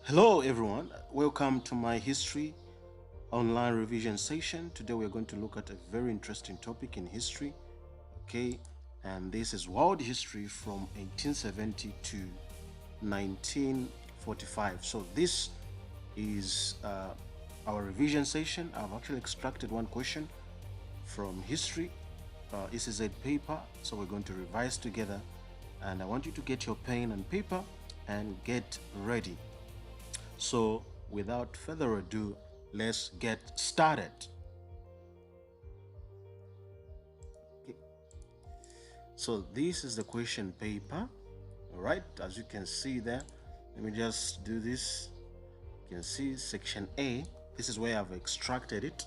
Hello everyone, welcome to my history online revision session. Today we're going to look at a very interesting topic in history, okay? And this is world history from 1870 to 1945. So this is our revision session. I've actually extracted one question from history. This is a paper, so we're going to revise together. And I want you to get your pen and paper and get ready. So without further ado, let's get started. Okay. So this is the question paper. All right, as you can see there, let me just do this. You can see section A. This is where I've extracted it.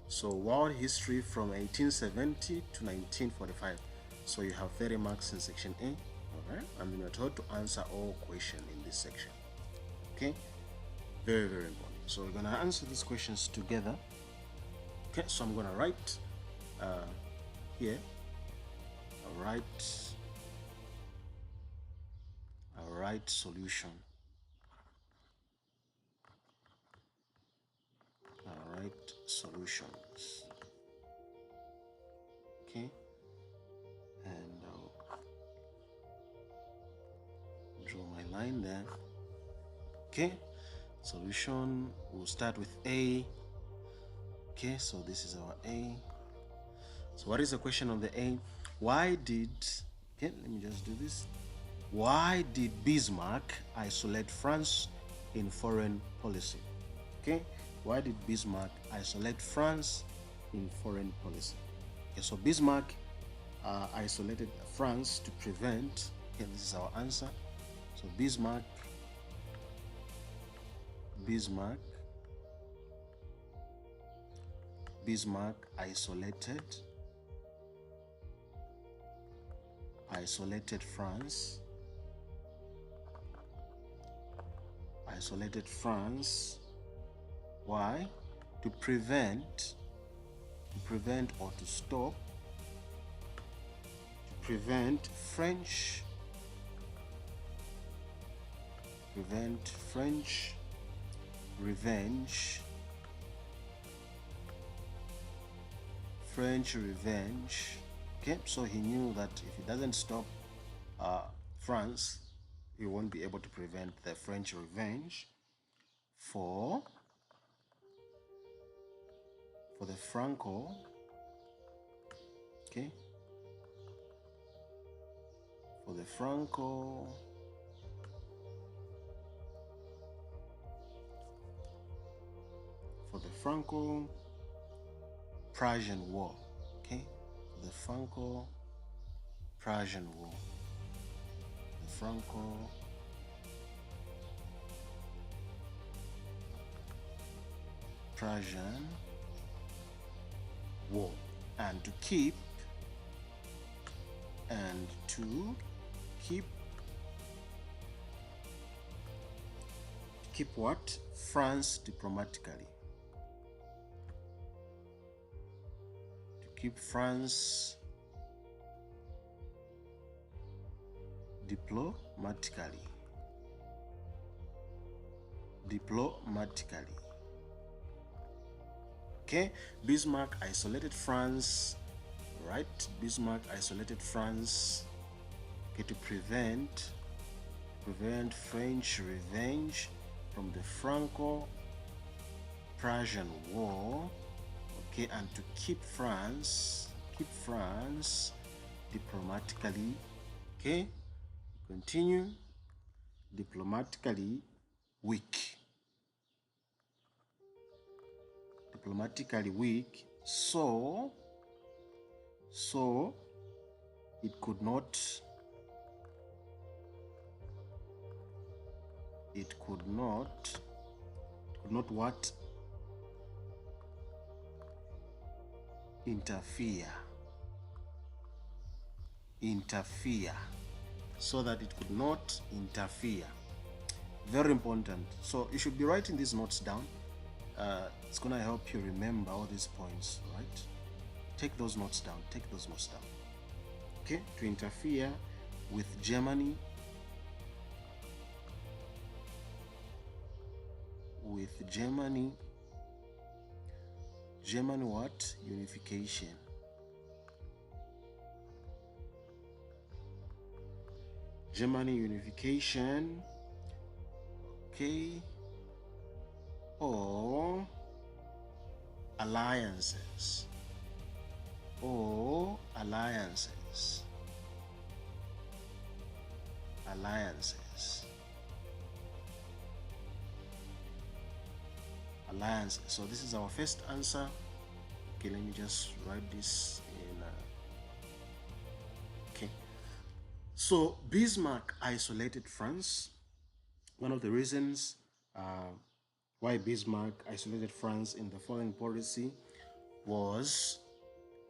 So world history from 1870 to 1945. So you have 30 marks in section A. All right, and then you're told to answer all questions in this section. Okay, very important. So we're gonna answer these questions together. Okay, so I'm gonna write here. I'll write solution. I'll write solutions. Okay, and I'll draw my line there. Okay, solution. We'll start with A. Okay, so this is our A. So what is the question on the A? Why did, okay, let me just do this. Why did Bismarck isolate France in foreign policy? Okay, why did Bismarck isolate France in foreign policy? Okay, so Bismarck isolated France to prevent, okay, this is our answer. So Bismarck isolated France. Why? To prevent or to stop, French revenge. Okay, so he knew that if he doesn't stop France, he won't be able to prevent the French revenge for the Franco, okay, for the Franco-Prussian War, okay, the Franco-Prussian War, the Franco-Prussian War, and to keep what? France diplomatically. To keep France diplomatically. Okay, Bismarck isolated France, right? Bismarck isolated France, okay, to prevent French revenge from the Franco-Prussian War, okay, and to keep France diplomatically, okay, continue, diplomatically weak, so it could not what? Interfere, so that it could not interfere. Very important. So you should be writing these notes down. It's gonna help you remember all these points, right? Take those notes down. Okay, to interfere with Germany with German what? Unification. Germany unification. Okay. Or alliances. Or alliances. Alliances. Alliance. So this is our first answer. Okay, let me just write this in. Okay. So Bismarck isolated France. One of the reasons why Bismarck isolated France in the foreign policy was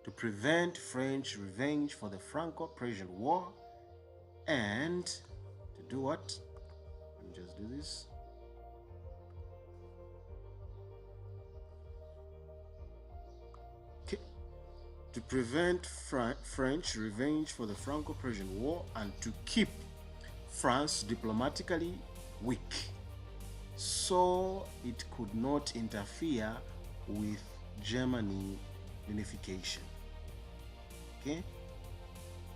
to prevent French revenge for the Franco-Prussian War and to do what? Let me just do this. Okay. To prevent French revenge for the Franco-Prussian War and to keep France diplomatically weak, so it could not interfere with Germany unification. Okay,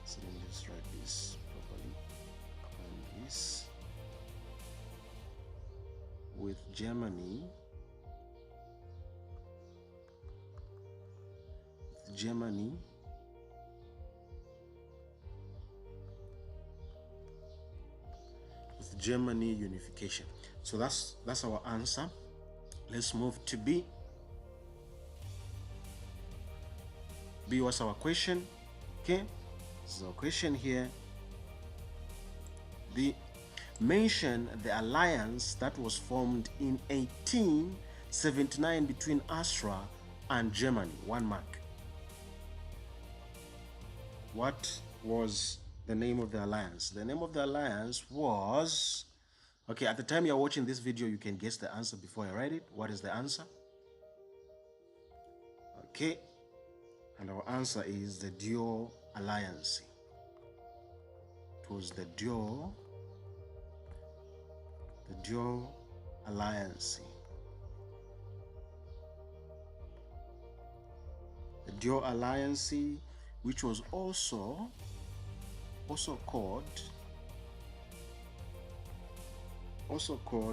so let me just write this properly. And this with Germany unification. So that's our answer. Let's move to B. B was our question. Okay, this is our question here. B, mention the alliance that was formed in 1879 between Austria and Germany. 1 mark. What was the name of the alliance? The name of the alliance was, okay, at the time you're watching this video, you can guess the answer before I write it. What is the answer? Okay, and our answer is the dual alliance. It was the dual alliance. The dual alliance, which was also called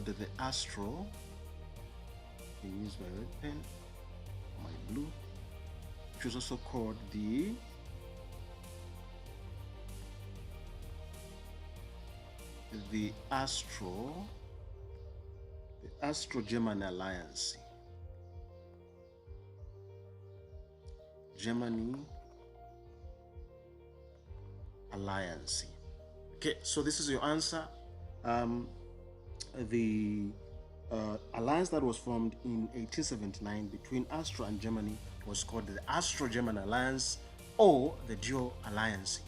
the Astro. I use my red pen, my blue, which was also called the Astro-German Alliance. Germany Alliance. Okay, so this is your answer. The alliance that was formed in 1879 between Austria and Germany was called the Austro-German Alliance or the Dual Alliance.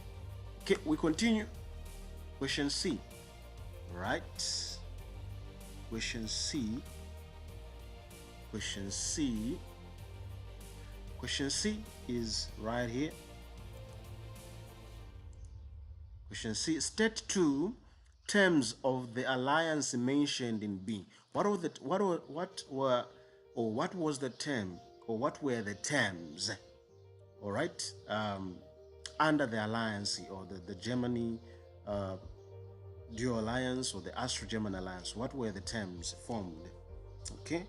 Okay, we continue. Question C. Right? Question C. Question C is right here. Question C. State 2 terms of the alliance mentioned in B. What was the term, or what were the terms? All right, under the alliance, or the Germany dual alliance or the Austro-German alliance. What were the terms formed? Okay,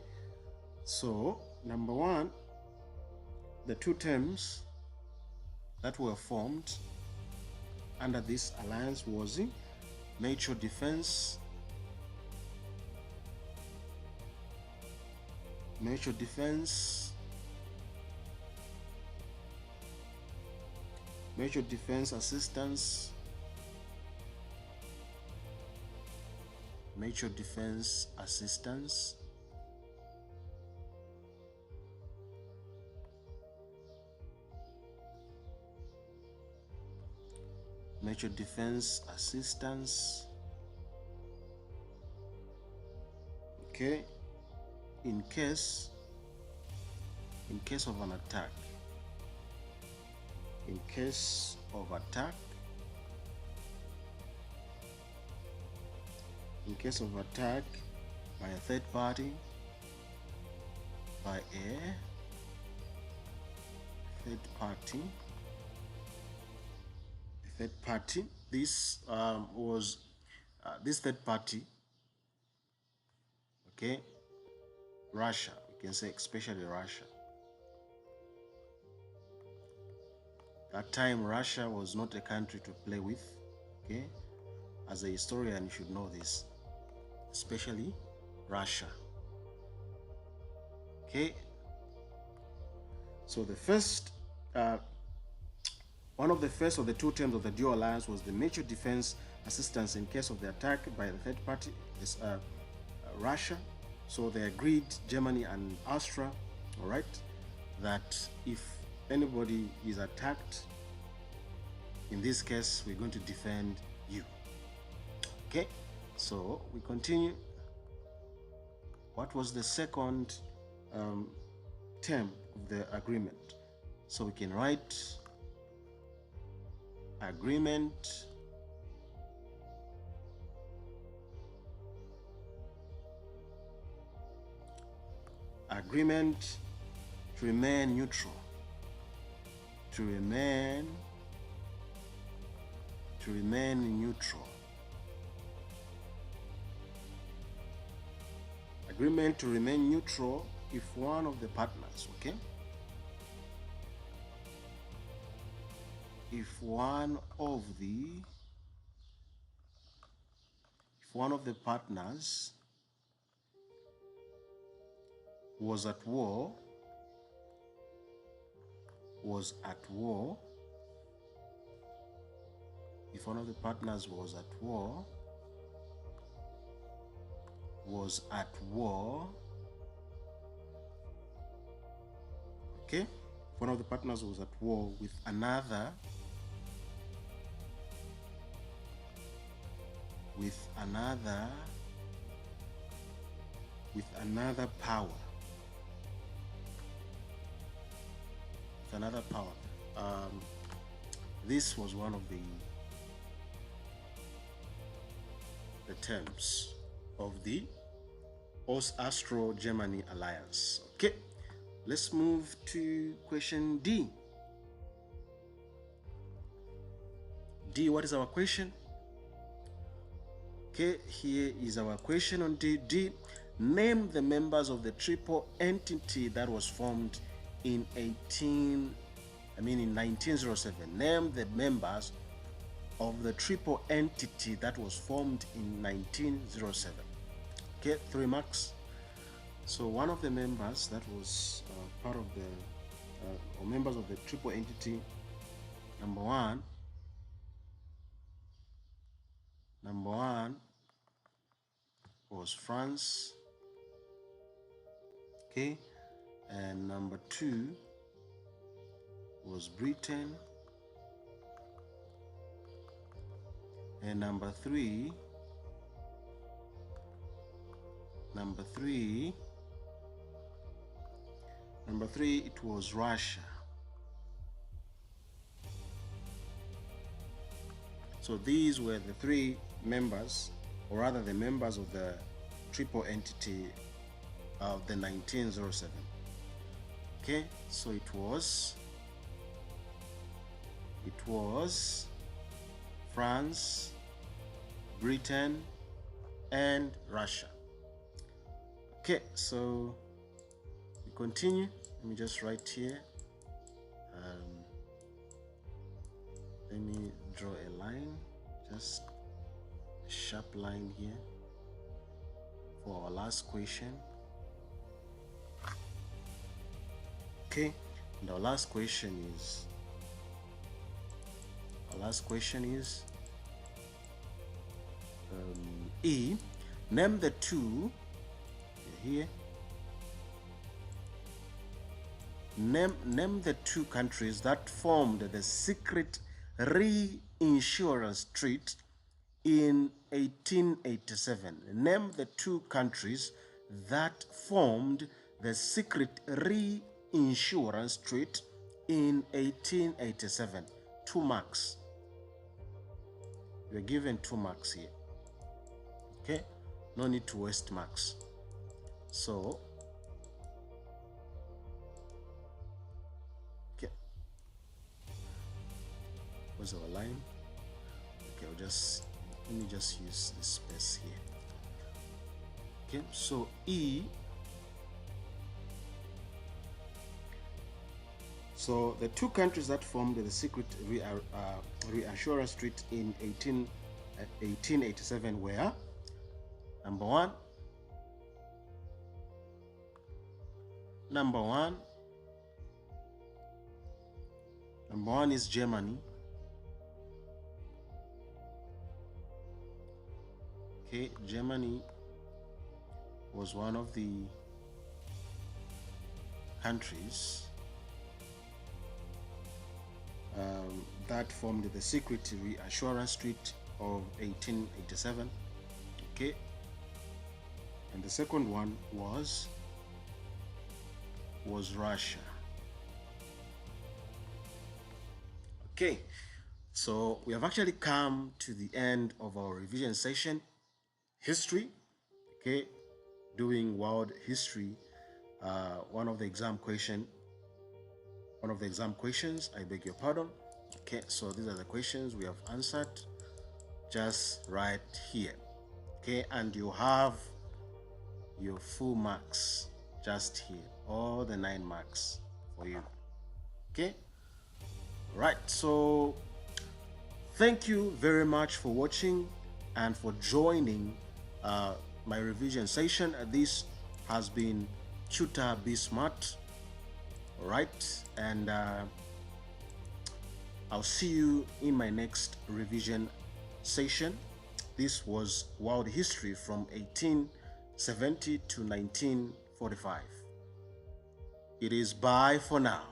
so number 1, the 2 terms that were formed under this alliance was mutual defense, assistance, mutual defense assistance, okay, in case of an attack, by a third party, by a third party. This was this third party, okay, Russia. We can say especially Russia. That time Russia was not a country to play with, okay? As a historian, you should know this, especially Russia. Okay, so the first, one of the first of the two terms of the dual alliance was the mutual defense assistance in case of the attack by the third party, is Russia. So they agreed, Germany and Austria, all right, that if anybody is attacked, in this case, we're going to defend you. Okay, so we continue. What was the second term of the agreement? So we can write agreement to remain neutral, to remain neutral. Agreement to remain neutral if one of the partners, okay, if one of the partners was at war, if one of the partners was at war, okay, if one of the partners was at war with another power, this was one of the terms of the Austro-Germany alliance. Okay, let's move to question D. What is our question? Okay, here is our question on D. Name the members of the triple entity that was formed in 1907. Name the members of the triple entity that was formed in 1907. Okay, 3 marks. So one of the members that was part of the or members of the triple entity, number one was France, okay, and number 2 was Britain, and number three it was Russia. So these were the 3 members, or rather the members of the triple entity of the 1907. Okay, so it was France, Britain, and Russia. Okay, so we continue. Let me just write here. Let me draw a line, just a sharp line here for our last question. Okay, and our last question is E. Name the 2 here. Name the 2 countries that formed the secret reinsurance treaty in 1887. Name the 2 countries that formed the secret reinsurance treaty in 1887. 2 marks. You're given 2 marks here. Okay, no need to waste marks. So was our line? Okay, let me just use this space here. Okay, so E. So the two countries that formed the secret reassurance treaty in 1887 were number one. Number one is Germany. Okay, Germany was one of the countries that formed the secret reassurance treaty of 1887. Okay, and the second one was Russia. Okay, so we have actually come to the end of our revision session, history. Okay, doing world history. One of the exam questions, I beg your pardon. Okay, so these are the questions we have answered just right here. Okay, and you have your full marks just here, all the 9 marks for you. Okay, right, so thank you very much for watching and for joining my revision session. This has been Tutor BISMARK. All right, and I'll see you in my next revision session. This was world history from 1870 to 1945. It is bye for now.